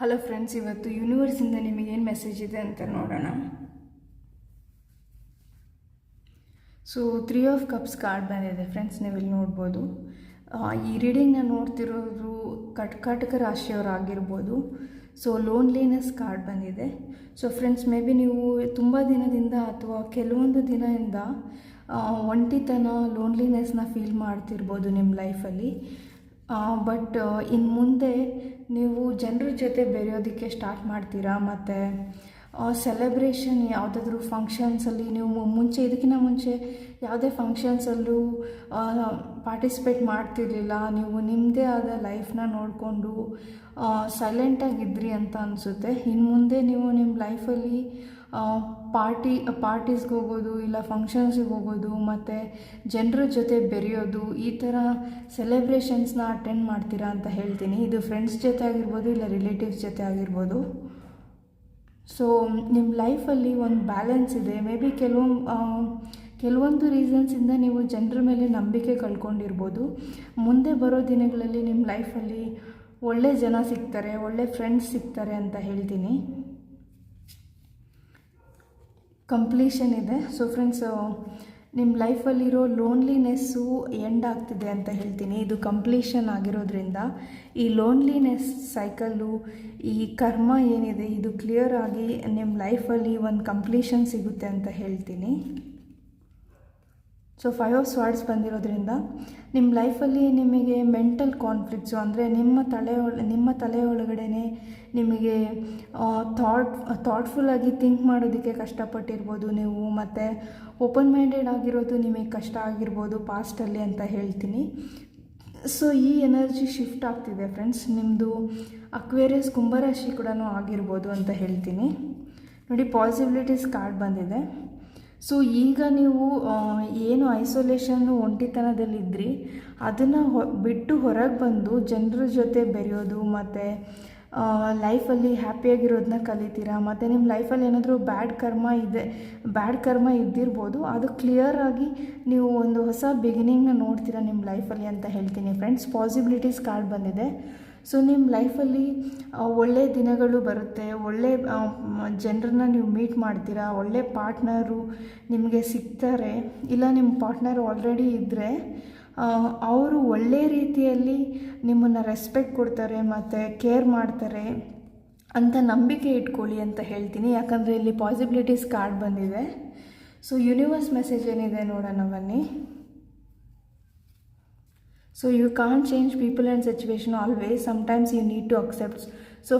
Hello friends, ಇವತ್ತು ಯೂನಿವರ್ಸಿಂದ ನಿಮಗೇನು message ಇದೆ ಅಂತ ನೋಡೋಣ. ಸೊ 3 ಆಫ್ ಕಪ್ಸ್ ಕಾರ್ಡ್ ಬಂದಿದೆ ಫ್ರೆಂಡ್ಸ್, ನೀವು ಇಲ್ಲಿ ನೋಡ್ಬೋದು. ಈ ರೀಡಿಂಗ್ನ ನೋಡ್ತಿರೋರು ಕರ್ಕಾಟಕ ರಾಶಿಯವರಾಗಿರ್ಬೋದು. ಸೊ ಲೋನ್ಲಿನೆಸ್ ಕಾರ್ಡ್ ಬಂದಿದೆ. ಸೊ ಫ್ರೆಂಡ್ಸ್, ಮೇ ಬಿ ನೀವು ತುಂಬ ದಿನದಿಂದ ಅಥವಾ ಕೆಲವೊಂದು ದಿನದಿಂದ ಒಂಟಿತನ, ಲೋನ್ಲಿನೆಸ್ನ ಫೀಲ್ ಮಾಡ್ತಿರ್ಬೋದು ನಿಮ್ಮ ಲೈಫಲ್ಲಿ. ಬಟ್ ಇನ್ನು ಮುಂದೆ ನೀವು ಜನರ ಜೊತೆ ಬೆರೆಯೋದಕ್ಕೆ ಸ್ಟಾರ್ಟ್ ಮಾಡ್ತೀರಾ. ಮತ್ತು ಸೆಲೆಬ್ರೇಷನ್ ಯಾವುದಾದ್ರೂ ಫಂಕ್ಷನ್ಸಲ್ಲಿ ನೀವು ಇದಕ್ಕಿಂತ ಮುಂಚೆ ಯಾವುದೇ ಫಂಕ್ಷನ್ಸಲ್ಲೂ ಪಾರ್ಟಿಸಿಪೇಟ್ ಮಾಡ್ತಿರ್ಲಿಲ್ಲ. ನೀವು ನಿಮ್ಮದೇ ಆದ ಲೈಫ್ನ ನೋಡಿಕೊಂಡು ಸೈಲೆಂಟಾಗಿದ್ರಿ ಅಂತ ಅನಿಸುತ್ತೆ. ಇನ್ನು ಮುಂದೆ ನೀವು ನಿಮ್ಮ ಲೈಫಲ್ಲಿ ಪಾರ್ಟೀಸ್ಗೆ ಹೋಗೋದು, ಇಲ್ಲ ಫಂಕ್ಷನ್ಸಿಗೆ ಹೋಗೋದು, ಮತ್ತು ಜನರ ಜೊತೆ ಬೆರೆಯೋದು, ಈ ಥರ ಸೆಲೆಬ್ರೇಷನ್ಸ್ನ ಅಟೆಂಡ್ ಮಾಡ್ತೀರಾ ಅಂತ ಹೇಳ್ತೀನಿ. ಇದು ಫ್ರೆಂಡ್ಸ್ ಜೊತೆ ಆಗಿರ್ಬೋದು, ಇಲ್ಲ ರಿಲೇಟಿವ್ಸ್ ಜೊತೆ ಆಗಿರ್ಬೋದು. ಸೊ ನಿಮ್ಮ ಲೈಫಲ್ಲಿ ಒಂದು ಬ್ಯಾಲೆನ್ಸ್ ಇದೆ. ಮೇ ಬಿ ಕೆಲವೊಂದು ರೀಸನ್ಸಿಂದ ನೀವು ಜನರ ಮೇಲೆ ನಂಬಿಕೆ ಕಳ್ಕೊಂಡಿರ್ಬೋದು. ಮುಂದೆ ಬರೋ ದಿನಗಳಲ್ಲಿ ನಿಮ್ಮ ಲೈಫಲ್ಲಿ ಒಳ್ಳೆ ಜನ ಸಿಗ್ತಾರೆ, ಒಳ್ಳೆ ಫ್ರೆಂಡ್ಸ್ ಸಿಗ್ತಾರೆ ಅಂತ ಹೇಳ್ತೀನಿ. ಕಂಪ್ಲೀಷನ್ ಇದೆ. ಸೊ ಫ್ರೆಂಡ್ಸ್, ನಿಮ್ಮ ಲೈಫಲ್ಲಿರೋ ಲೋನ್ಲಿನೆಸ್ಸು ಎಂಡ್ ಆಗ್ತಿದೆ ಅಂತ ಹೇಳ್ತೀನಿ. ಇದು ಕಂಪ್ಲೀಷನ್ ಆಗಿರೋದ್ರಿಂದ ಈ ಲೋನ್ಲಿನೆಸ್ ಸೈಕಲ್ಲು, ಈ ಕರ್ಮ ಏನಿದೆ, ಇದು ಕ್ಲಿಯರ್ ಆಗಿ ನಿಮ್ಮ ಲೈಫಲ್ಲಿ ಒಂದು ಕಂಪ್ಲೀಷನ್ ಸಿಗುತ್ತೆ ಅಂತ ಹೇಳ್ತೀನಿ. ಸೊ 5 ಆಫ್ ಸ್ವಾರ್ಡ್ಸ್ ಬಂದಿರೋದ್ರಿಂದ ನಿಮ್ಮ ಲೈಫಲ್ಲಿ ನಿಮಗೆ ಮೆಂಟಲ್ ಕಾನ್ಫ್ಲಿಕ್ಟ್ಸು, ಅಂದರೆ ನಿಮ್ಮ ತಲೆ ಒಳಗಡೆ ನಿಮಗೆ ಥಾಟ್ಫುಲ್ಲಾಗಿ ಥಿಂಕ್ ಮಾಡೋದಕ್ಕೆ ಕಷ್ಟಪಟ್ಟಿರ್ಬೋದು ನೀವು. ಮತ್ತು ಓಪನ್ ಮೈಂಡೆಡ್ ಆಗಿರೋದು ನಿಮಗೆ ಕಷ್ಟ ಆಗಿರ್ಬೋದು ಪಾಸ್ಟಲ್ಲಿ ಅಂತ ಹೇಳ್ತೀನಿ. ಸೊ ಈ ಎನರ್ಜಿ ಶಿಫ್ಟ್ ಆಗ್ತಿದೆ ಫ್ರೆಂಡ್ಸ್. ನಿಮ್ಮದು ಅಕ್ವೇರಿಯಸ್ ಕುಂಭರಾಶಿ ಕೂಡ ಆಗಿರ್ಬೋದು ಅಂತ ಹೇಳ್ತೀನಿ. ನೋಡಿ, ಪಾಸಿಬಿಲಿಟೀಸ್ ಕಾರ್ಡ್ ಬಂದಿದೆ. ಸೊ ಈಗ ನೀವು ಏನು ಐಸೋಲೇಷನ್ನು, ಒಂಟಿತನದಲ್ಲಿದ್ದಿರಿ, ಅದನ್ನು ಬಿಟ್ಟು ಹೊರಗೆ ಬಂದು ಜನರ ಜೊತೆ ಬೆರೆಯೋದು, ಮತ್ತು ಲೈಫಲ್ಲಿ ಹ್ಯಾಪಿಯಾಗಿರೋದನ್ನ ಕಲಿತೀರಾ. ಮತ್ತು ನಿಮ್ಮ ಲೈಫಲ್ಲಿ ಏನಾದರೂ ಬ್ಯಾಡ್ ಕರ್ಮ ಇದ್ದಿರ್ಬೋದು, ಅದು ಕ್ಲಿಯರಾಗಿ ನೀವು ಒಂದು ಹೊಸ ಬಿಗಿನಿಂಗ್ನ ನೋಡ್ತೀರಾ ನಿಮ್ಮ ಲೈಫಲ್ಲಿ ಅಂತ ಹೇಳ್ತೀನಿ ಫ್ರೆಂಡ್ಸ್. ಪಾಸಿಬಿಲಿಟೀಸ್ ಕಾರ್ಡ್ ಬಂದಿದೆ. ಸೊ ನಿಮ್ಮ ಲೈಫಲ್ಲಿ ಒಳ್ಳೆ ದಿನಗಳು ಬರುತ್ತೆ, ಒಳ್ಳೆ ಜನರನ್ನ ನೀವು ಮೀಟ್ ಮಾಡ್ತೀರಾ, ಒಳ್ಳೆ ಪಾರ್ಟ್ನರು ನಿಮಗೆ ಸಿಗ್ತಾರೆ. ಇಲ್ಲ ನಿಮ್ಮ ಪಾರ್ಟ್ನರ್ ಆಲ್ರೆಡಿ ಇದ್ದರೆ ಅವರು ಒಳ್ಳೆ ರೀತಿಯಲ್ಲಿ ನಿಮ್ಮನ್ನು ರೆಸ್ಪೆಕ್ಟ್ ಕೊಡ್ತಾರೆ ಮತ್ತು ಕೇರ್ ಮಾಡ್ತಾರೆ ಅಂತ ನಂಬಿಕೆ ಇಟ್ಕೊಳ್ಳಿ ಅಂತ ಹೇಳ್ತೀನಿ. ಯಾಕಂದರೆ ಇಲ್ಲಿ ಪಾಸಿಬಿಲಿಟೀಸ್ ಕಾರ್ಡ್ ಬಂದಿದೆ. ಸೊ ಯೂನಿವರ್ಸ್ ಮೆಸೇಜ್ ಏನಿದೆ ನೋಡೋಣ ಬನ್ನಿ. So you can't change people and situation always. Sometimes you need to accept. So